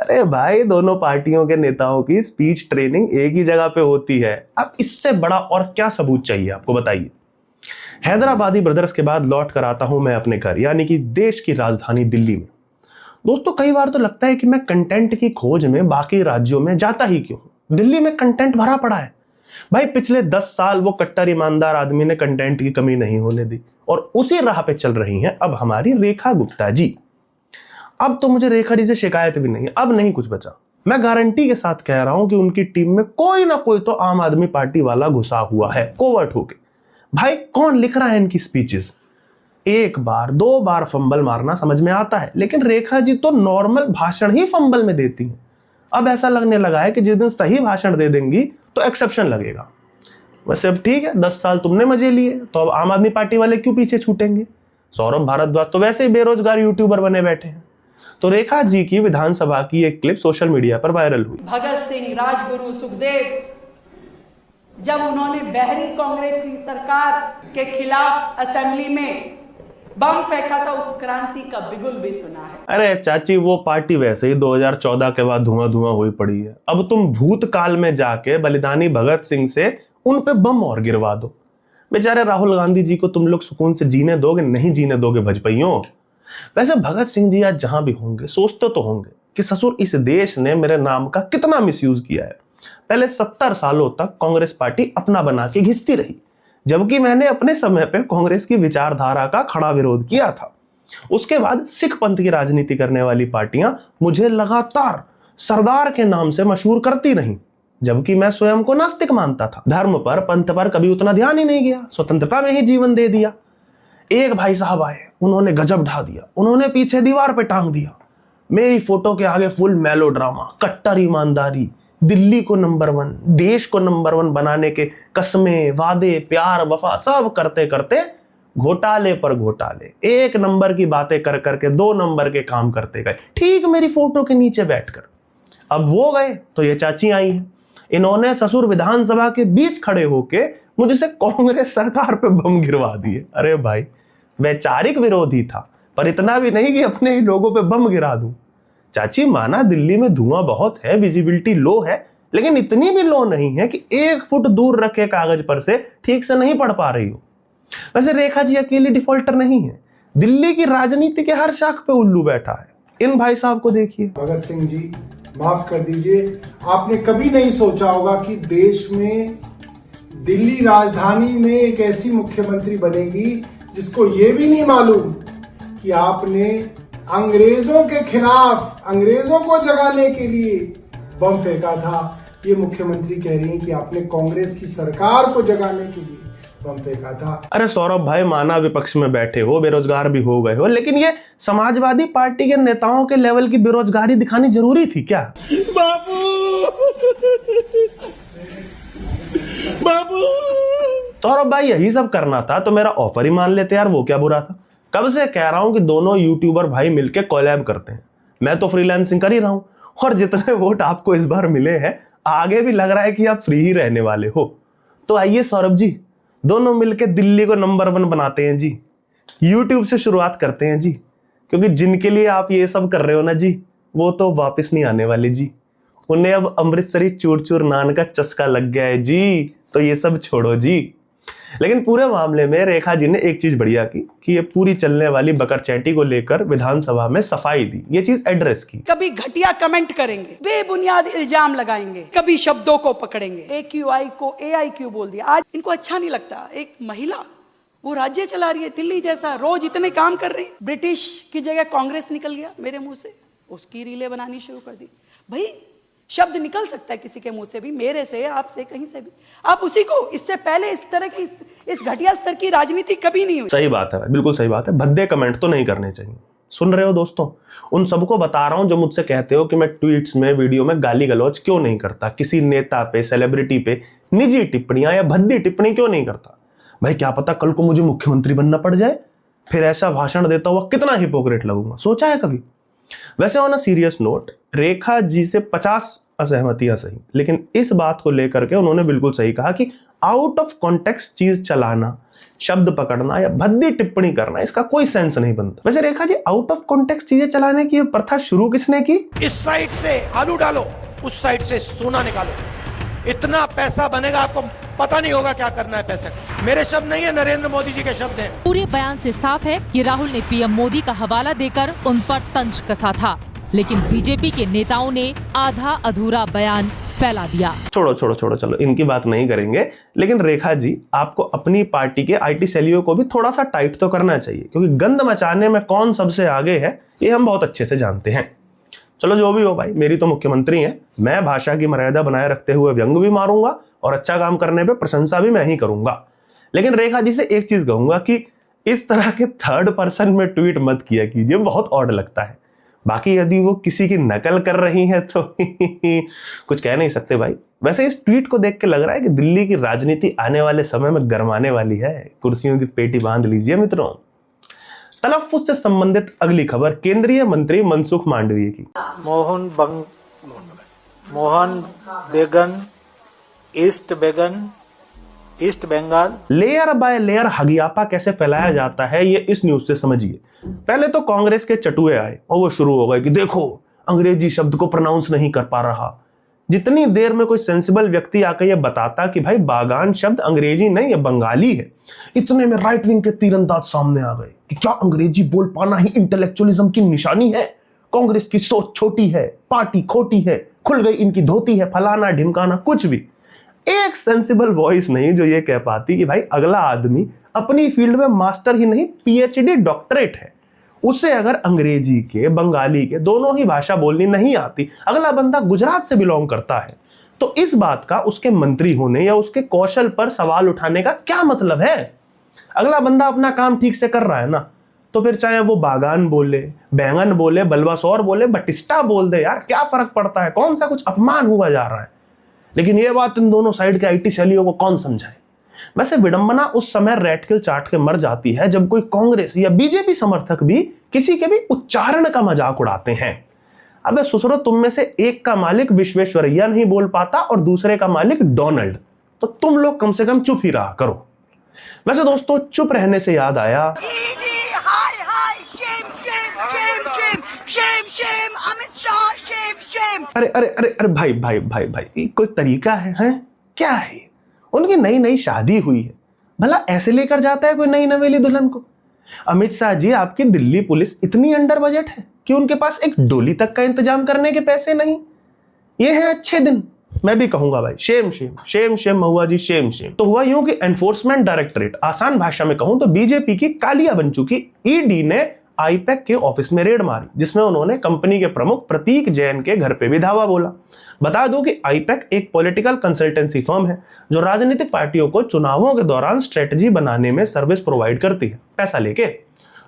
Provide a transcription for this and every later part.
अरे भाई, दोनों पार्टियों के नेताओं की स्पीच ट्रेनिंग एक ही जगह पे होती है। अब इससे बड़ा और क्या सबूत चाहिए आपको, बताइए। हैदराबादी ब्रदर्स के बाद लौट कर आता हूं मैं अपने घर, यानी कि देश की राजधानी दिल्ली में। दोस्तों, कई बार तो लगता है कि मैं कंटेंट की खोज में बाकी राज्यों में जाता ही क्यों। दिल्ली में कंटेंट भरा पड़ा है भाई। पिछले 10 साल वो कट्टर ईमानदार आदमी ने कंटेंट की कमी नहीं होने दी, और उसी राह पे चल रही हैं अब हमारी रेखा गुप्ता जी। अब तो मुझे रेखा जी से शिकायत भी नहीं है, अब नहीं कुछ बचा। मैं गारंटी के साथ कह रहा हूं कि उनकी टीम में कोई ना कोई तो आम आदमी पार्टी वाला घुसा हुआ है, कोवर्ट होके। भाई, कौन लिख रहा है इनकी स्पीचेस? एक बार 2 बार फंबल मारना समझ में आता है, लेकिन रेखा जी तो नॉर्मल भाषण ही फंबल में देती हैं। अब ऐसा लगने लगा है कि जिस दिन सही भाषण दे देंगी तो एक्सेप्शन लगेगा। वैसे अब ठीक है, 10 साल तुमने मजे लिए, तो अब आम आदमी पार्टी वाले क्यों पीछे छूटेंगे? सौरभ भारद्वाज तो वैसे ही बेरोजगार यूट्यूबर बने बैठे हैं। तो रेखा जी की विधानसभा की एक क्लिप सोशल मीडिया पर वायरल हुई। भगत सिंह, राजगुरु, सुखदेव, जब उन्होंने बहरी कांग्रेस की सरकार के खिलाफ असेंबली में बम फेंका था, उस क्रांति का बिगुल भी सुना है। अरे चाची, वो पार्टी वैसे ही 2014 के बाद धुआं धुआं हुई पड़ी है। अब तुम भूतकाल में जाके बलिदानी भगत सिंह से उन पे बम और गिरवा दो। बेचारे राहुल गांधी जी को तुम लोग सुकून से जीने दोगे? नहीं जीने दोगे भजपइयों। वैसे भगत सिंह जी आज जहां भी होंगे सोचते तो होंगे कि ससुर, इस देश ने मेरे नाम का कितना मिसयूज किया है। पहले 70 सालों तक कांग्रेस पार्टी अपना बना के घिसती रही, जबकि मैंने अपने समय पे कांग्रेस की विचारधारा का खड़ा विरोध किया था। उसके बाद सिख पंथ की राजनीति करने वाली पार्टियां मुझे लगातार सरदार के नाम से मशहूर करती रहीं, जबकि मैं स्वयं को नास्तिक मानता था। धर्म पर, पंथ पर कभी उतना ध्यान ही नहीं गया, स्वतंत्रता में ही जीवन दे दिया। एक भाई साहब आए, उन्होंने गजब ढा दिया, उन्होंने पीछे दीवार पे टांग दिया। मेरी फोटो के आगे फुल मेलो ड्रामा, कट्टर ईमानदारी, दिल्ली को नंबर 1, देश को नंबर 1 बनाने के कस्में, वादे, प्यार, वफा सब करते करते घोटाले पर घोटाले, 1 नंबर की बातें कर करके 2 नंबर के काम करते गए, ठीक मेरी फोटो के नीचे बैठकर। अब वो गए तो ये चाची आई हैं। इन्होंने ससुर विधानसभा के बीच खड़े होके मुझसे कांग्रेस सरकार पे बम गिरवा दिए। अरे भाई, वैचारिक विरोधी था, पर इतना भी नहीं कि अपने ही लोगों पे बम गिरा दूं। चाची, माना दिल्ली में धुआं बहुत है, विजिबिलिटी लो है, लेकिन इतनी भी लो नहीं है कि 1 फुट दूर रखे कागज पर से ठीक से नहीं पढ़ पा रही हो। वैसे रेखा जी अकेली डिफॉल्टर नहीं है, दिल्ली की राजनीति के हर शाख पे उल्लू बैठा है। इन भाई साहब को देखिए। भगत सिंह जी, माफ कर दीजिए, आपने कभी नहीं सोचा होगा कि देश में दिल्ली राजधानी में एक ऐसी मुख्यमंत्री बनेगी जिसको ये भी नहीं मालूम कि आपने अंग्रेजों के खिलाफ, अंग्रेजों को जगाने के लिए बम फेंका था। ये मुख्यमंत्री कह रही है कि आपने कांग्रेस की सरकार को जगाने के लिए बम फेंका था। अरे सौरभ भाई, माना विपक्ष में बैठे हो, बेरोजगार भी हो गए हो, लेकिन ये समाजवादी पार्टी के नेताओं के लेवल की बेरोजगारी दिखानी जरूरी थी क्या? बाबू सौरभ भाई, यही सब करना था तो मेरा ऑफर ही मान लेते यार, वो क्या बुरा था। कब से कह रहा हूं कि दोनों यूट्यूबर भाई मिलके कोलैब करते हैं। मैं तो फ्रीलांसिंग कर ही रहा हूं, और जितने वोट आपको इस बार मिले हैं, आगे भी लग रहा है कि आप फ्री ही रहने वाले हो। तो आइए सौरभ जी, दोनों मिलके दिल्ली को नंबर 1 बनाते हैं जी। यूट्यूब से शुरुआत करते हैं जी, क्योंकि जिनके लिए आप ये सब कर रहे हो ना जी, वो तो वापस नहीं आने वाले जी। उन्हें अब अमृतसरी चूर चूर नान का चस्का लग गया है जी, तो ये सब छोड़ो जी। लेकिन पूरे मामले में रेखा जी ने एक चीज बढ़िया की कि ये पूरी चलने वाली बकरचैटी को लेकर विधानसभा में सफाई दी, ये चीज एड्रेस की। कभी घटिया कमेंट करेंगे, बेबुनियाद इल्जाम लगाएंगे, कभी शब्दों को पकड़ेंगे, AQI को AIQ बोल दिया। आज इनको अच्छा नहीं लगता, एक महिला वो राज्य चला रही है, दिल्ली जैसा, रोज इतने काम कर रही है। ब्रिटिश की जगह कांग्रेस निकल गया मेरे मुंह से, उसकी रीलें बनानी शुरू कर दी। भाई, शब्द निकल सकता है किसी के मुंह से भी, मेरे से, आपसे, कहीं से भी। आप उसी को, इससे पहले इस तरह की, इस घटिया स्तर की राजनीति कभी नहीं हुई। सही बात है, बिल्कुल सही बात है। भद्दे कमेंट तो नहीं करने चाहिए। सुन रहे हो दोस्तों, उन सबको बता रहा हूं जो मुझसे कहते हो कि मैं ट्वीट्स में, वीडियो में गाली गलौज क्यों नहीं करता, किसी नेता पे, सेलिब्रिटी पे निजी टिप्पणियां या भद्दी टिप्पणी क्यों नहीं करता। भाई, क्या पता कल को मुझे मुख्यमंत्री बनना पड़ जाए, फिर ऐसा भाषण देता हुआ कितना हिपोक्रेट लगूंगा, सोचा है कभी? वैसे on a serious note, Rekha ji से 50 असहमतियां सही, लेकिन इस बात को लेकर के उन्होंने बिल्कुल सही कहा कि आउट ऑफ कॉन्टेक्स्ट चीज चलाना, शब्द पकड़ना या भद्दी टिप्पणी करना, इसका कोई सेंस नहीं बनता। वैसे Rekha ji, out of context चीजें चलाने की प्रथा शुरू किसने की? इस साइड से आलू डालो, उस साइड से सोना निकालो, इतना पैसा बनेगा आपको पता नहीं होगा क्या करना है पैसे का। मेरे शब्द नहीं है, नरेंद्र मोदी जी के शब्द हैं। पूरे बयान से साफ है कि राहुल ने पीएम मोदी का हवाला देकर उन पर तंज कसा था, लेकिन बीजेपी के नेताओं ने आधा अधूरा बयान फैला दिया। छोड़ो छोड़ो छोड़ो, चलो इनकी बात नहीं करेंगे। लेकिन रेखा जी, आपको अपनी पार्टी के आईटी सेलियों को भी थोड़ा सा टाइट तो करना चाहिए, क्योंकि गंद मचाने में कौन सबसे आगे है ये हम बहुत अच्छे से जानते हैं। चलो जो भी हो भाई, मेरी तो मुख्यमंत्री हैं, मैं भाषा की मर्यादा बनाए रखते हुए व्यंग भी मारूंगा और अच्छा काम करने पे प्रशंसा भी मैं ही करूंगा। लेकिन रेखा जी से एक चीज कहूंगा कि इस तरह के थर्ड पर्सन में ट्वीट मत किया कीजिए, बहुत ऑड लगता है। बाकी यदि वो किसी की नकल कर रही है तो कुछ कह नहीं सकते भाई। वैसे इस ट्वीट को देख के लग रहा है कि दिल्ली की राजनीति आने वाले समय में गरमाने वाली है। कुर्सियों की पेटी बांध लीजिए मित्रों। तलफ्फुज से संबंधित अगली खबर केंद्रीय मंत्री मनसुख मांडवीय की। Mohan Bagan East Bengal. Layer by layer हगियापा कैसे फैलाया जाता है ये इस न्यूज से समझिए। पहले तो कांग्रेस के चटुए आए और वो शुरू हो गए कि देखो अंग्रेजी शब्द को प्रोनाउंस नहीं कर पा रहा। जितनी देर में कोई सेंसिबल व्यक्ति आकर ये बताता कि भाई बागान शब्द अंग्रेजी नहीं ये बंगाली है, इतने में राइट विंग के तीरंदाज सामने आ गए कि क्या अंग्रेजी बोल पाना ही इंटेलेक्चुअलिज्म की निशानी है? कांग्रेस की सोच छोटी है, पार्टी खोटी है, खुल गई इनकी धोती है, फलाना ढिमकाना कुछ भी। एक सेंसिबल वॉइस नहीं जो ये कह पाती कि भाई अगला आदमी अपनी फील्ड में मास्टर ही नहीं पीएचडी डॉक्टरेट है, उसे अगर अंग्रेजी के बंगाली के दोनों ही भाषा बोलनी नहीं आती, अगला बंदा गुजरात से बिलोंग करता है, तो इस बात का उसके मंत्री होने या उसके कौशल पर सवाल उठाने का क्या मतलब है? अगला बंदा अपना काम ठीक से कर रहा है ना, तो फिर चाहे वो बागान बोले, बैंगन बोले, बल्बासौर बोले, बटिस्टा बोल दे यार, क्या फर्क पड़ता है? कौन सा कुछ अपमान हुआ जा रहा है? लेकिन ये बात इन दोनों साइड के आईटी सेलियों को कौन समझाए? वैसे विडंबना उस समय रैटकिल चाट के मर जाती है जब कोई कांग्रेस या बीजेपी समर्थक भी किसी के भी उच्चारण का मजाक उड़ाते हैं। अबे ससुरो, तुम में से एक का मालिक विश्वेश्वरैया नहीं बोल पाता और दूसरे का मालिक डोनाल्ड, तो तुम लोग कम से कम चुप ही रहा करो। वैसे दोस्तों, चुप रहने से याद आया, अरे अरे अरे अरे भाई भाई भाई भाई, कोई तरीका है, हैं? क्या है? उनकी नई नई शादी हुई है, भला ऐसे लेकर जाता है कोई नई नवेली दुल्हन को? अमित शाह जी, आपकी दिल्ली पुलिस इतनी अंडर बजट है कि उनके पास एक डोली तक का इंतजाम करने के पैसे नहीं। ये है अच्छे दिन। मैं भी कहूंगा भाई, शेम शेम शेम शेम महुआ जी, शेम शेम। तो हुआ यूं कि एनफोर्समेंट डायरेक्टरेट, आसान भाषा में कहूं तो बीजेपी की कालिया बन चुकी ईडी ने आईपैक के ऑफिस में रेड मारी, जिसमें उन्होंने कंपनी के प्रमुख प्रतीक जैन के घर पे भी धावा बोला। बता दूं कि आईपैक एक पॉलिटिकल कंसल्टेंसी फर्म है जो राजनीतिक पार्टियों को चुनावों के दौरान स्ट्रेटजी बनाने में सर्विस प्रोवाइड करती है, पैसा लेके।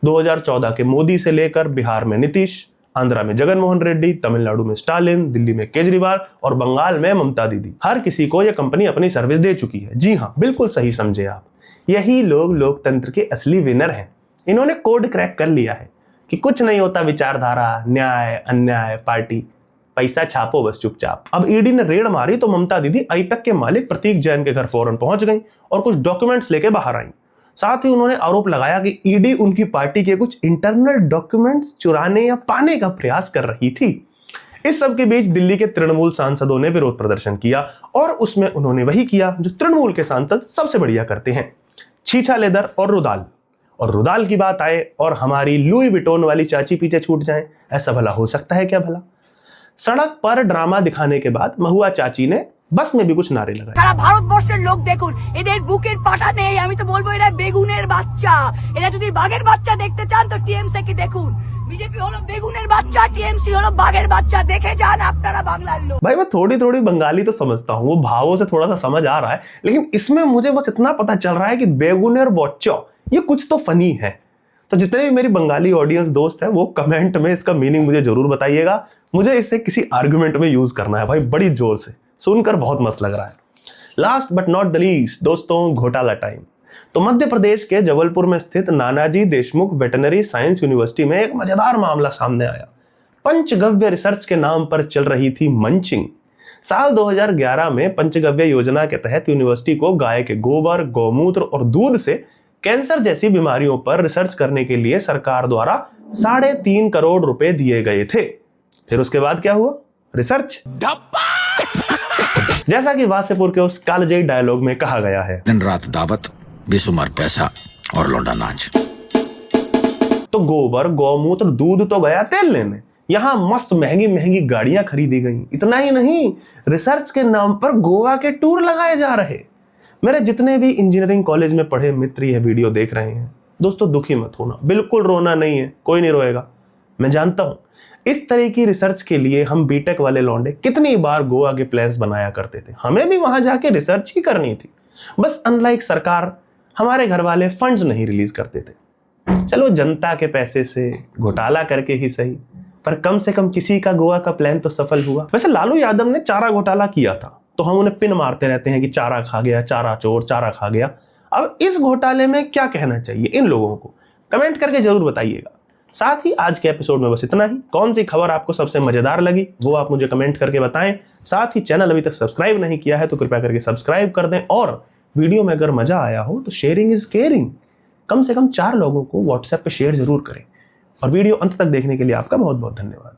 2014 के मोदी से लेकर बिहार में नीतीश, आंध्रा में जगनमोहन रेड्डी, तमिलनाडु में स्टालिन, दिल्ली में केजरीवाल और बंगाल में ममता दीदी, हर किसी को यह कंपनी अपनी सर्विस दे चुकी है। जी हाँ, बिल्कुल सही समझे आप। यही लोग लोकतंत्र के असली विनर हैं। इन्होंने कोड क्रैक कर लिया है कि कुछ नहीं होता विचारधारा, न्याय, अन्याय, पार्टी, पैसा छापो बस चुपचाप। अब ईडी ने रेड मारी तो ममता दीदी आईपैक के मालिक प्रतीक जैन के घर फौरन पहुंच गई और कुछ डॉक्यूमेंट्स लेके बाहर आई। साथ ही उन्होंने आरोप लगाया कि ईडी उनकी पार्टी के कुछ इंटरनल डॉक्यूमेंट्स चुराने या पाने का प्रयास कर रही थी। इस सब के बीच दिल्ली के तृणमूल सांसदों ने विरोध प्रदर्शन किया और उसमें उन्होंने वही किया जो तृणमूल के सांसद सबसे बढ़िया करते हैं, छीछा लेदर और रुदाल। और रुदाल की बात आए और हमारी लुई विटोन वाली चाची पीछे छूट जाए, ऐसा भला हो सकता है क्या? भला सड़क पर ड्रामा दिखाने के बाद महुआ चाची ने बस में भी कुछ नारे लगाए। সারা ভারতবর্ষের লোক দেখুন, এদের বুকের পাটা নেই। আমি তো বলবো এরা বেগুনের বাচ্চা। এরা যদি বাঘের বাচ্চা দেখতে চান তো টিএমসি কি দেখুন। बीजेपी হলো বেগুনের বাচ্চা, টিএমসি হলো বাঘের বাচ্চা। দেখে যান আপনারা বাংলার लोग। भाई मैं थोड़ी थोड़ी बंगाली तो समझता हूँ, वो भावों से थोड़ा सा समझ आ रहा है, लेकिन इसमें मुझे बस इतना पता चल रहा है कि बेगुनेर बच्चो ये कुछ तो फनी है। तो जितने भी मेरी बंगाली ऑडियंस दोस्त हैं वो कमेंट में इसका मीनिंग मुझे जरूर बताइएगा। मुझे इसे किसी आर्गुमेंट में यूज करना है भाई, बड़ी जोर से। सुनकर बहुत मस्त लग रहा है। Last but not the least दोस्तों, घोटाला टाइम। तो मध्य प्रदेश के जबलपुर में स्थित Nanaji Deshmukh veterinary science university में एक मजेदार मामला सामने आया। पंचगव्य रिसर्च के नाम पर चल रही थी मंचिंग। साल 2011 में पंचगव्य योजना के तहत यूनिवर्सिटी को गाय के गोबर, गौमूत्र और दूध से कैंसर जैसी बीमारियों पर रिसर्च करने के लिए सरकार द्वारा 3.5 करोड़ रुपए दिए गए थे। फिर उसके बाद क्या हुआ? रिसर्च। जैसा कि वासेपुर के उस कालजयी डायलॉग में कहा गया है, दिन रात दावत, बेशुमार पैसा और लौंडा नाच। तो गोबर, गौमूत्र, दूध तो गया तेल लेने, यहां मस्त महंगी महंगी गाड़ियां खरीदी गई। इतना ही नहीं, रिसर्च के नाम पर गोवा के टूर लगाए जा रहे। मेरे जितने भी इंजीनियरिंग कॉलेज में पढ़े मित्र यह वीडियो देख रहे हैं, दोस्तों दुखी मत होना, बिल्कुल रोना नहीं है, कोई नहीं रोएगा। मैं जानता हूं इस तरह की रिसर्च के लिए हम बीटेक वाले लौंडे कितनी बार गोवा के प्लान्स बनाया करते थे, हमें भी वहां जाके रिसर्च ही करनी थी। बस अनलाइक सरकार, हमारे घर वाले फंड्स नहीं रिलीज करते थे। चलो जनता के पैसे से घोटाला करके ही सही, पर कम से कम किसी का गोवा का प्लान तो सफल हुआ। वैसे लालू यादव ने चारा घोटाला किया था, तो हम उन्हें पिन मारते रहते हैं कि चारा खा गया, चारा चोर, चारा खा गया। अब इस घोटाले में क्या कहना चाहिए इन लोगों को, कमेंट करके जरूर बताइएगा। साथ ही आज के एपिसोड में बस इतना ही। कौन सी खबर आपको सबसे मजेदार लगी वो आप मुझे कमेंट करके बताएं। साथ ही चैनल अभी तक सब्सक्राइब नहीं किया है तो कृपया करके सब्सक्राइब कर दें, और वीडियो में अगर मजा आया हो तो शेयरिंग इज केयरिंग, कम से कम 4 लोगों को व्हाट्सएप पे शेयर जरूर करें। और वीडियो अंत तक देखने के लिए आपका बहुत बहुत धन्यवाद।